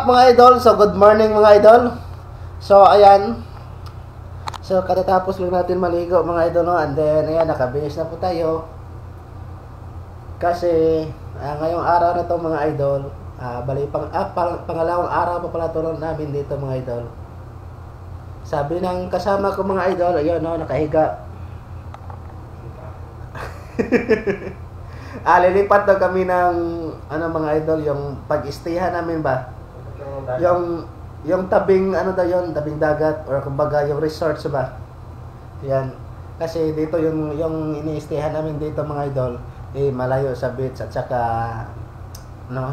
mga idol? So good morning mga idol. So ayan. So katatapos lang natin maligo mga idol, no? And then ayan, nakabihis na po tayo. Kasi ngayong araw na to mga idol, pangalawang araw pa pala to namin dito mga idol. Sabi ng kasama ko mga idol, ayun no, nakahiga. Lilipat daw kami ng ano mga idol, yung pag-stayhan namin ba? Yung tabing ano daw yun, tabing dagat or kumbaga yung resort ba? Yan. Kasi dito yung ini-stayhan namin dito mga idol, malayo sa beach at saka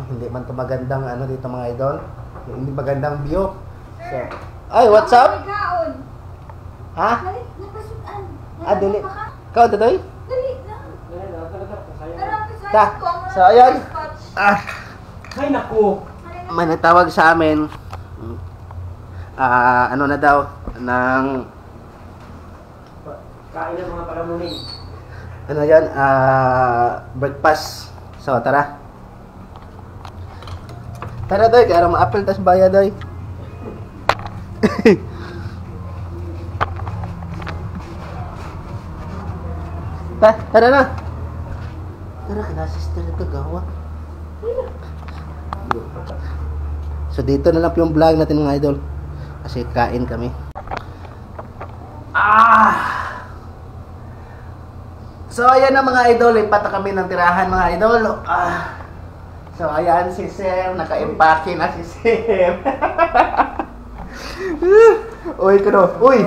hindi man to magandang ano dito mga idol. Hindi magandang view. So, ay, what's up? Ha? Dili. Kau Totoy? Ta. So ayan. Ay naku. May natawag sa amin. Ano na daw ng Kain ng mga palamunin. ano yan? Breakfast. So tara. Tara doy, kaya ma-apple tas bayad doy. Tara na. Tara, na-sister ito gawa. So dito na lang po yung vlog natin mga idol. Kasi kain kami. So ayan na mga idol, lipat na kami ng tirahan mga idol. So ayan si Sir, naka-empake na si Sir. Uy, kuno. Uy.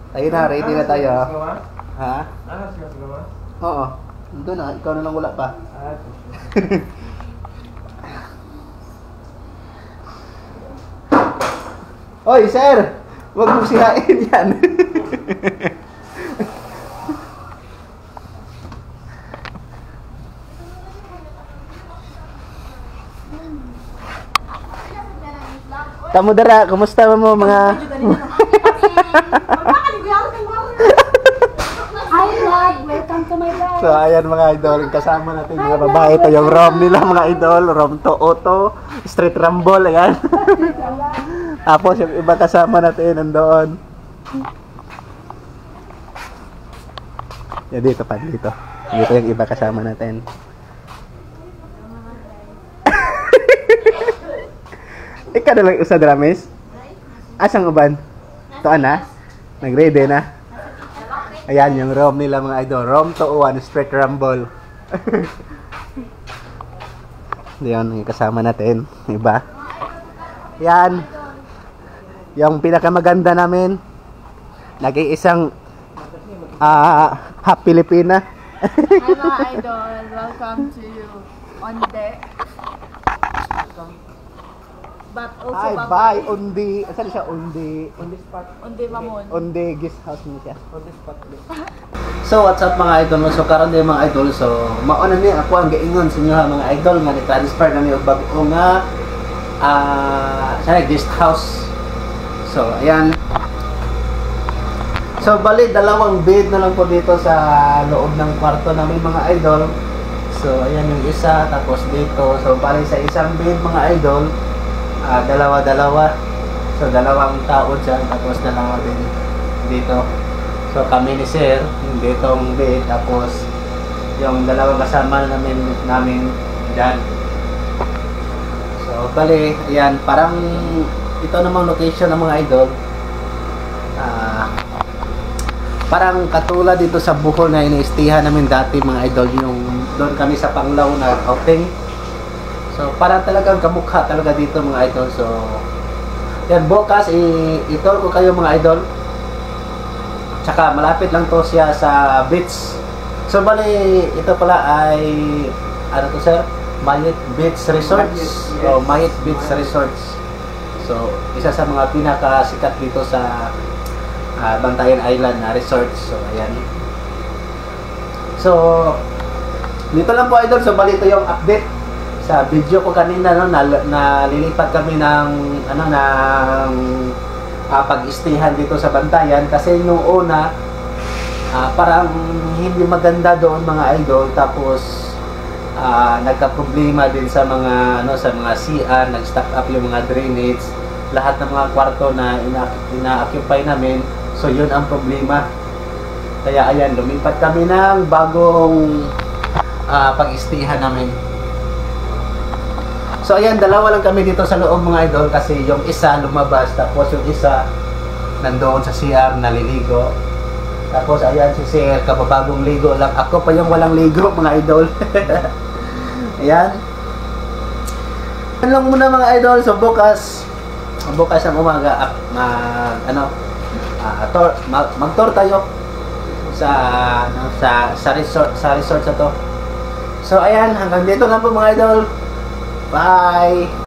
Tayo na, ready na tayo. Ha? Oo. Doon na, ikaw na lang wala pa. Oy, sir! Huwag mong sihain yan. Tamo dara, kumusta mo mga... Welcome to my vlog. So ayan mga idol, kasama natin mga babae. Ito yung rom nila mga idol, rom to auto, street rumble, ayan. Tapos yung iba kasama natin nandoon. Yan dito pa, dito. Dito yung iba kasama natin. Ikaw na lang usa dramis? Asang uban? Ito na? Nag-ready na? Ayan yung rom nila mga idol. Rom to one, straight rumble. Yan, yung kasama natin. Iba. Yan. Yung pinakamaganda namin. Nag-iisang half Pilipina. Hi mga idol, welcome to Onde. But also bye, Undi. Saan siya? Undi spot. Onde Mamon. Undi guest house mo siya. Undi spot. So, what's up mga idol? So, karon din mga idol. So, mauna ni ako ang gaingon sa inyo mga idol nga ni-transfer na niyo bago nga sa guest house. So, ayan. So, bali dalawang bed na lang po dito sa loob ng kwarto namin mga idol. So, ayan yung isa tapos dito. So, bali sa isang bed mga idol, dalawa-dalawa. So, dalawang tao dyan, tapos dalawa din dito. So, kami ni Sir, yung ditong bed, tapos yung dalawang kasama namin dyan. So, bali, ayan, parang ito namang location ng mga idol. Parang katulad dito sa Bohol na iniistihan namin dati mga idol, yung doon kami sa Panglao na outing. So, parang talagang kamukha talaga dito mga idol. So, yan, bukas i-tour ko kayo mga idol. Tsaka malapit lang to siya sa beach. So, bali, ito pala ay, ano to sir? Mayet Beach Resorts. O, Mayet Beach Resorts. So, isa sa mga pinakasikat dito sa Bantayan Island na resorts. So, ayan. So, dito lang po idol. So, bali ito yung update sa video ko kanina, no, na lilipat kami ng pag-stayhan dito sa Bantayan kasi nung una parang hindi maganda doon mga idol, tapos nagka-problema din sa mga sa mga CR, nag-stock up yung mga drainage, lahat ng mga kwarto na ina-occupy namin. So yun ang problema. Kaya ayan, lumipat kami ng bagong pag-istihan namin. So ayan, dalawa lang kami dito sa loob mga idol, kasi yung isa lumabas, tapos yung isa nandoon sa CR naliligo. Tapos ayan si Sir, kababagong ligo lang. Ako pa yung walang ligo mga idol. Ayan. Yan lang muna mga idol. So bukas ng umaga mag-tour tayo sa resort na to. So ayan, hanggang dito lang po mga idol. Bye.